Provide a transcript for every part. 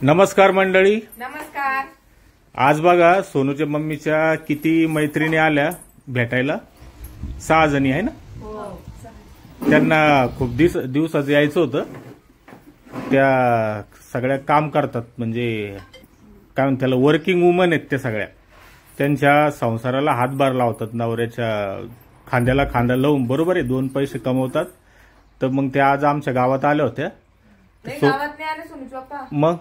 नमस्कार मंडळी. नमस्कार. आज बघा सोनूच्या मम्मीच्या किती मैत्रिणी आल्या भेटायला. 6 जणी आहे ना. त्यांना खूप दिवसाचं यायचं होतं. त्या सगळ्या काम करतात, म्हणजे काय म्हणतात त्याला, वर्किंग वुमन आहेत त्या सगळ्या. त्यांच्या संसाराला हातभार लावतात, नवऱ्याच्या खांद्याला खांदा लावून. बरोबर आहे, 2 पैसे कमवतात. तर मग त्या आज आमच्या गावात आल्या होत्या. गावात नाही आले सोनूचे पप्पा. मग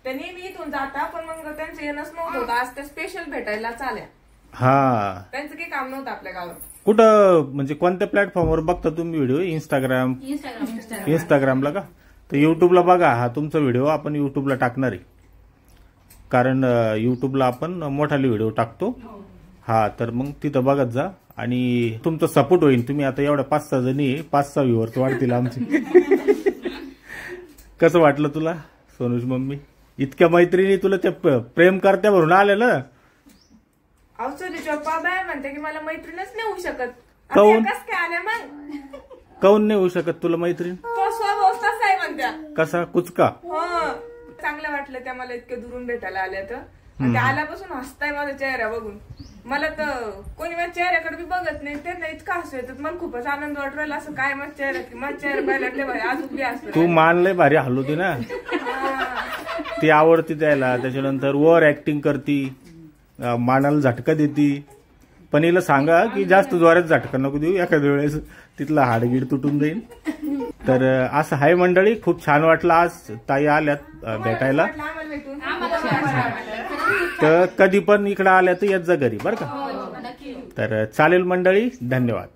त्यांनी मी इथून जाता, पण मग त्यांचं येणंच नव्हतं. आज ते स्पेशल भेटायला चाल्या. हा, त्यांचं काही काम नव्हतं आपल्या गावात. कुठं म्हणजे कोणत्या प्लॅटफॉर्मवर बघता तुम्ही व्हिडिओ? इंस्टाग्रामला का? तर युट्यूबला बघा. हा तुमचा व्हिडिओ आपण युट्यूबला टाकणार आहे, कारण युट्यूबला आपण मोठाले व्हिडिओ टाकतो. हा, तर मग तिथं बघत जा आणि तुमचा सपोर्ट होईल. तुम्ही आता एवढ्या 5-6 जणी, 5-6 व्ह्यूअर्स वाढतील आमची. कसं वाटलं तुला सोनूज मम्मी? इतक्या मैत्रिणी तुला त्या प्रेम करत्या भरून आले ना. सोनूचे पप्पा बाय म्हणते की मला मैत्रीणच नाही होऊ शकत. काऊन? कस काय आल्या मग? काऊन नाही होऊ शकत तुला मैत्रीण? तो स्वभाव तसा आहे म्हणत्या. कसा? कुचका? हो, चांगलं वाटलं त्या मला इतके दुरून भेटायला आल्या. तर त्या आल्यापासून हसताय माझ्या चेहरा बघून. मला तर कोणी माझ्या चेहऱ्याकडे बी बघत नाही. त्यांना इतकं हसू येतात, मला खूपच आनंद वाटू राहिला. असं काय माझ्या चेहऱ्यात, माझ्या चेहरा पाहिला भारी अजून बी असतो. तू मानलंय भारी हलवते ना. ती आवडती त्याला. त्याच्यानंतर ओव्हर ऍक्टिंग करती, मानाला झटका देती. पण हिला सांगा की जास्त जोरात झटका नको देऊ, एखाद्या वेळेस तिथला हाडगीड तुटून जाईल. तर असं हाय मंडळी. खूप छान वाटलं आज ताई आल्यात भेटायला. तर कधी पण इकडे आल्या तर येत जा घरी, बरं का? तर चालेल मंडळी, धन्यवाद.